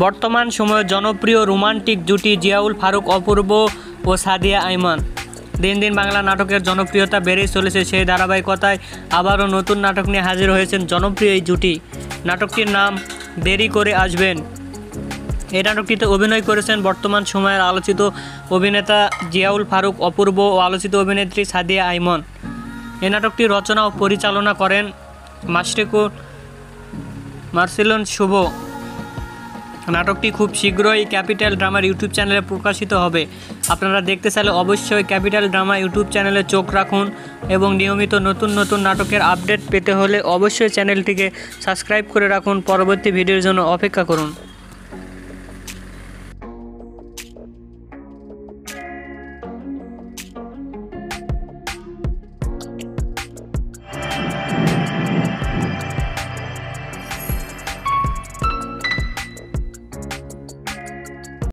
বর্তমান সময়ে জনপ্রিয় রোমান্টিক জুটি জিয়াউল ফারুক অপূর্ব ও সাদিয়া আইমান। দিন দিন বাংলা নাটকের জনপ্রিয়তা বেড়েই চলেছে। সেই ধারাবাহিকতায় আবারও নতুন নাটক নিয়ে হাজির হয়েছেন জনপ্রিয় এই জুটি। নাটকটির নাম দেরি করে আসবেন। এই নাটকটিতে অভিনয় করেছেন বর্তমান সময়ের আলোচিত অভিনেতা জিয়াউল ফারুক অপূর্ব ও আলোচিত অভিনেত্রী সাদিয়া আইমান। এই নাটকটি রচনা ও পরিচালনা করেন মাশরিকুল মার্সেলন শুভ। নাটকটি খুব শীঘ্রই ক্যাপিটাল ড্রামার ইউটিউব চ্যানেলে প্রকাশিত হবে। আপনারা দেখতে চাইলে অবশ্যই ক্যাপিটাল ড্রামা ইউটিউব চ্যানেলে চোখ রাখুন এবং নিয়মিত নতুন নতুন নাটকের আপডেট পেতে হলে অবশ্যই চ্যানেলটিকে সাবস্ক্রাইব করে রাখুন। পরবর্তী ভিডিওর জন্য অপেক্ষা করুন।